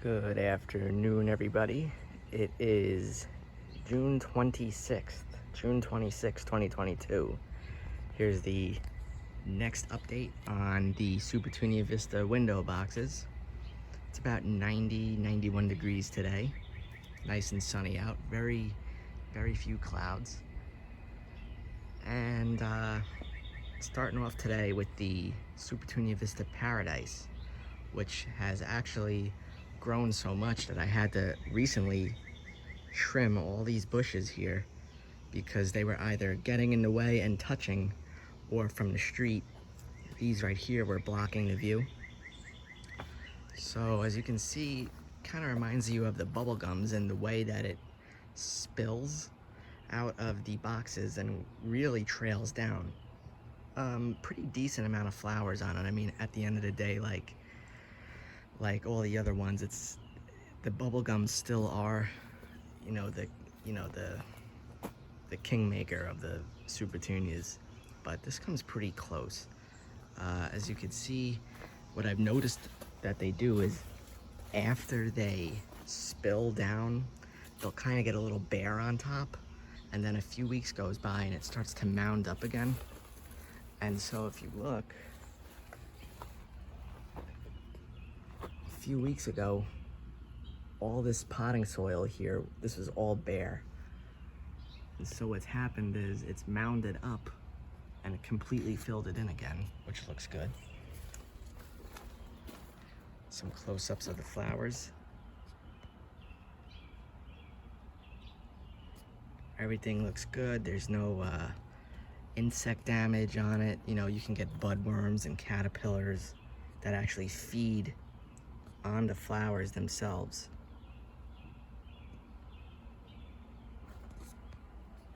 Good afternoon, everybody. It is June 26th, 2022. Here's the next update on the Supertunia Vista Window Boxes. It's about 91 degrees today. Nice and sunny out. Very few clouds. And starting off today with the Supertunia Vista Paradise, which has actually grown so much that I had to recently trim all these bushes here because they were either getting in the way and touching, or from the street, these right here were blocking the view. So as you can see, kind of reminds you of the Bubblegums in the way that it spills out of the boxes and really trails down. Pretty decent amount of flowers on it. I mean, at the end of the day, like all the other ones, it's the Bubblegums still are, the kingmaker of the Supertunias, but this comes pretty close. As you can see, what I've noticed that they do is after they spill down, they'll kind of get a little bare on top, and then a few weeks goes by and it starts to mound up again. And so if you look, a few weeks ago, all this potting soil here, this was all bare. And so what's happened is it's mounded up and it completely filled it in again, which looks good. Some close-ups of the flowers. Everything looks good. There's no insect damage on it. You can get budworms and caterpillars that actually feed on the flowers themselves.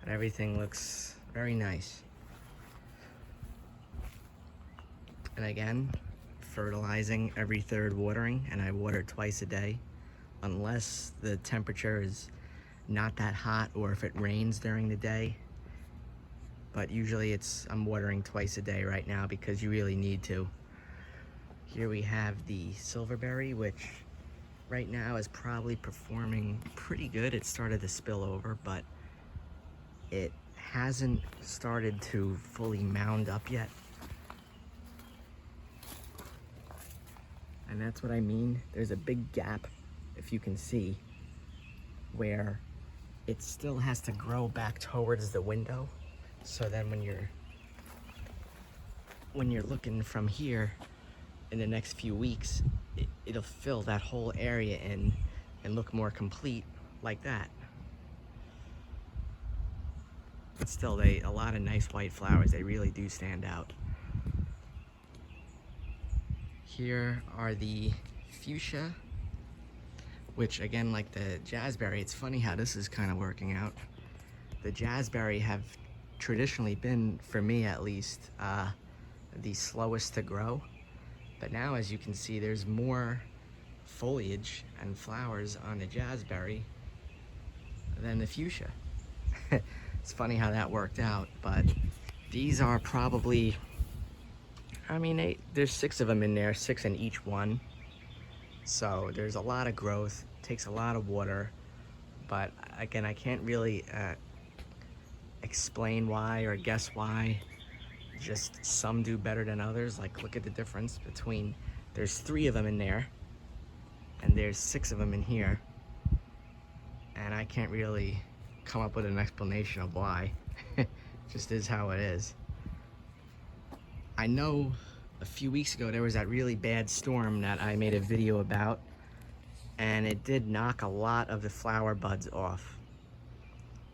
And everything looks very nice. And again, fertilizing every third watering, and I water twice a day unless the temperature is not that hot or if it rains during the day. But usually I'm watering twice a day right now because you really need to. Here we have the Silverberry, which right now is probably performing pretty good. It started to spill over, but it hasn't started to fully mound up yet. And that's what I mean. There's a big gap, if you can see, where it still has to grow back towards the window. So then when you're looking from here in the next few weeks, it'll fill that whole area in and look more complete like that. But still, a lot of nice white flowers. They really do stand out. Here are the Fuchsia, which again, like the Jazzberry, it's funny how this is kind of working out. The Jazzberry have traditionally been, for me at least, the slowest to grow. But now, as you can see, there's more foliage and flowers on the Jazzberry than the Fuchsia. It's funny how that worked out, but these are probably, there's 6 of them in there, 6 in each one. So there's a lot of growth, takes a lot of water, but again, I can't really explain why or guess why. Just some do better than others. Like, look at the difference between, there's 3 of them in there and there's 6 of them in here, and I can't really come up with an explanation of why. Just is how it is. I know a few weeks ago there was that really bad storm that I made a video about, and it did knock a lot of the flower buds off.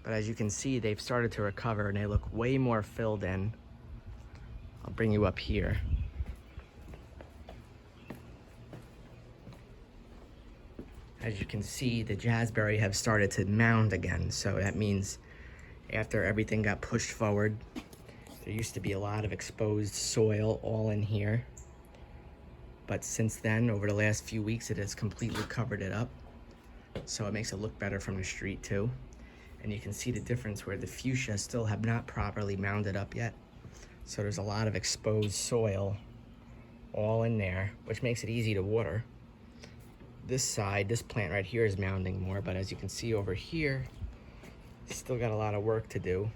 But as you can see, they've started to recover and they look way more filled in. I'll bring you up here. As you can see, the Jazzberry have started to mound again. So that means after everything got pushed forward, there used to be a lot of exposed soil all in here. But since then, over the last few weeks, it has completely covered it up. So it makes it look better from the street too. And you can see the difference where the Fuchsia still have not properly mounded up yet. So there's a lot of exposed soil all in there, which makes it easy to water. this side, this plant right here is mounding more, but as you can see over here, still got a lot of work to do.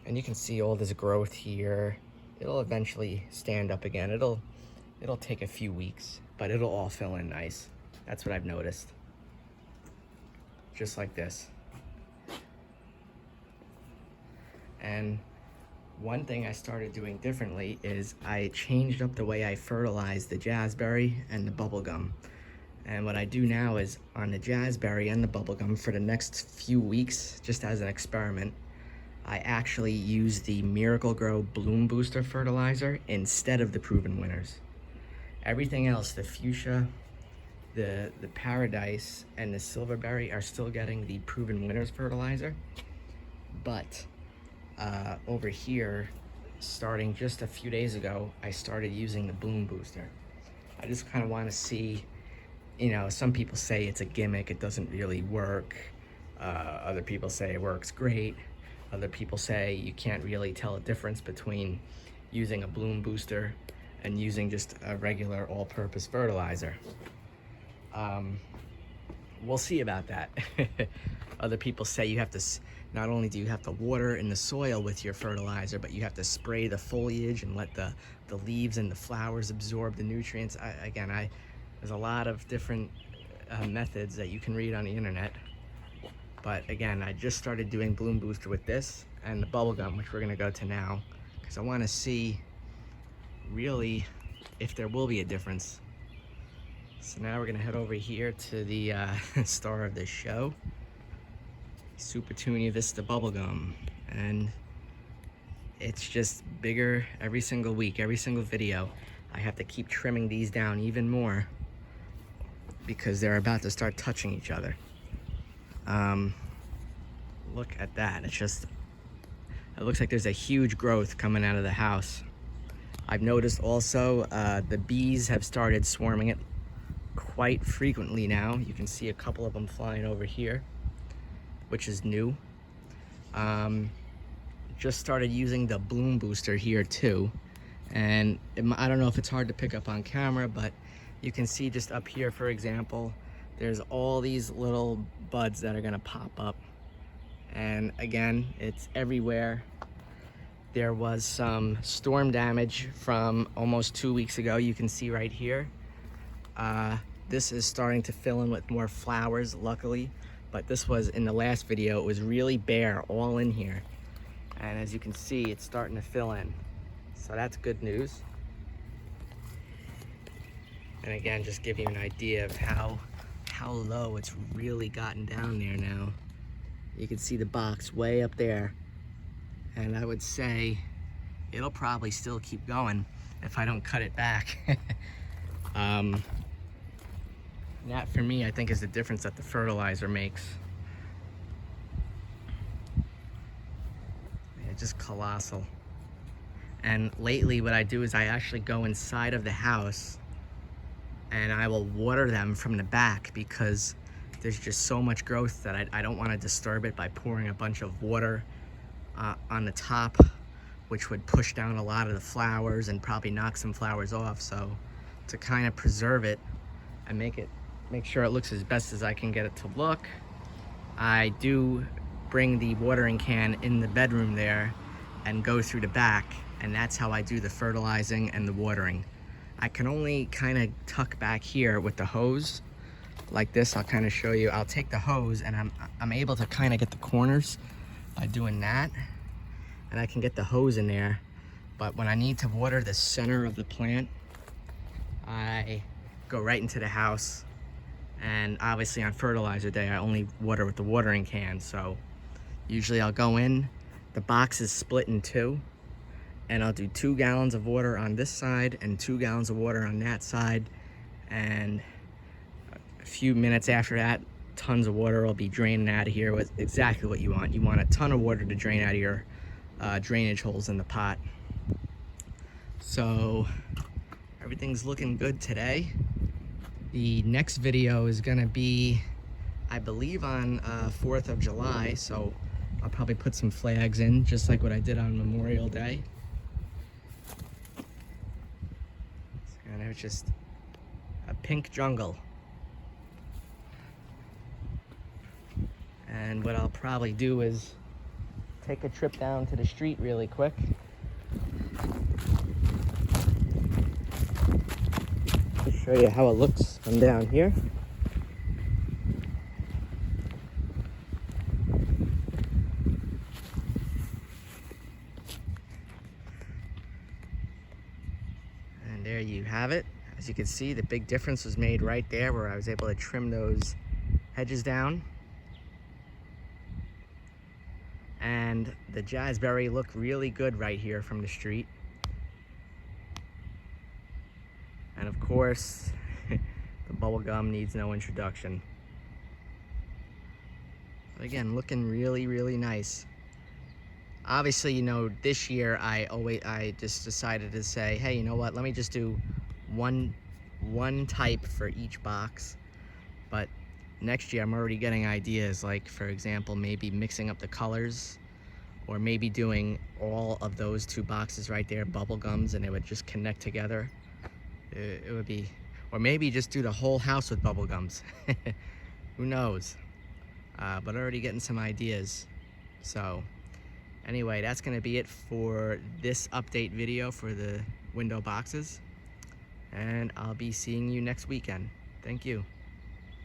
And you can see all this growth here. It'll eventually stand up again. It'll take a few weeks, but it'll all fill in nice. That's what I've noticed. Just like this. And one thing I started doing differently is I changed up the way I fertilize the Jazzberry and the Bubblegum. And what I do now is on the Jazzberry and the Bubblegum for the next few weeks, just as an experiment, I actually use the Miracle Gro Bloom Booster fertilizer instead of the proven winners. Everything else, the Fuchsia, the Paradise, and the Silverberry are still getting the proven winners fertilizer. But over here, starting just a few days ago, I started using the Bloom Booster. I just kind of want to see, you know, some people say it's a gimmick, it doesn't really work. Other people say it works great. Other people say you can't really tell a difference between using a Bloom Booster and using just a regular all-purpose fertilizer. We'll see about that. Other people say you have to, not only do you have to water in the soil with your fertilizer, but you have to spray the foliage and let the leaves and the flowers absorb the nutrients. There's a lot of different methods that you can read on the internet. But again, I just started doing Bloom Booster with this and the Bubblegum, which we're gonna go to now, because I wanna see really if there will be a difference. So now we're gonna head over here to the star of this show, Supertunia Vista Bubblegum. And it's just bigger every single week, every single video. I have to keep trimming these down even more because they're about to start touching each other. Look at that. It looks like there's a huge growth coming out of the house. I've noticed also the bees have started swarming it quite frequently now. You can see a couple of them flying over here, which is new. Just started using the Bloom Booster here too. And I don't know if it's hard to pick up on camera, but you can see just up here, for example, there's all these little buds that are gonna pop up. And again, it's everywhere. There was some storm damage from almost 2 weeks ago. You can see right here. This is starting to fill in with more flowers, luckily. But this was, in the last video, it was really bare all in here. And as you can see, it's starting to fill in. So that's good news. And again, just give you an idea of how low it's really gotten down there now. You can see the box way up there. And I would say it'll probably still keep going if I don't cut it back. That for me, I think, is the difference that the fertilizer makes. It's just colossal. And lately what I do is I actually go inside of the house and I will water them from the back because there's just so much growth that I don't want to disturb it by pouring a bunch of water on the top, which would push down a lot of the flowers and probably knock some flowers off. So to kind of preserve it and make sure it looks as best as I can get it to look, I do bring the watering can in the bedroom there and go through the back, and that's how I do the fertilizing and the watering. I can only kind of tuck back here with the hose like this. I'll kind of show you. I'll take the hose and I'm able to kind of get the corners by doing that, and I can get the hose in there. But when I need to water the center of the plant, I go right into the house. And obviously on fertilizer day, I only water with the watering can. So usually I'll go in, the box is split in two, and I'll do 2 gallons of water on this side and 2 gallons of water on that side. And a few minutes after that, tons of water will be draining out of here with exactly what you want. You want a ton of water to drain out of your drainage holes in the pot. So everything's looking good today. The next video is gonna be, I believe, on 4th of July, so I'll probably put some flags in, just like what I did on Memorial Day. And it's just a pink jungle. And what I'll probably do is take a trip down to the street really quick. To show you how it looks from down here. And there you have it. As you can see, the big difference was made right there where I was able to trim those hedges down. And the Jazzberry looked really good right here from the street. And of course, the Bubblegum needs no introduction. But again, looking really, really nice. Obviously, you know, this year I just decided to say, hey, you know what, let me just do one type for each box. But next year I'm already getting ideas, like for example, maybe mixing up the colors, or maybe doing all of those 2 boxes right there, Bubblegums, and it would just connect together. It would be, or maybe just do the whole house with Bubblegums. Who knows? But already getting some ideas. So anyway, that's gonna be it for this update video for the window boxes. And I'll be seeing you next weekend. Thank you.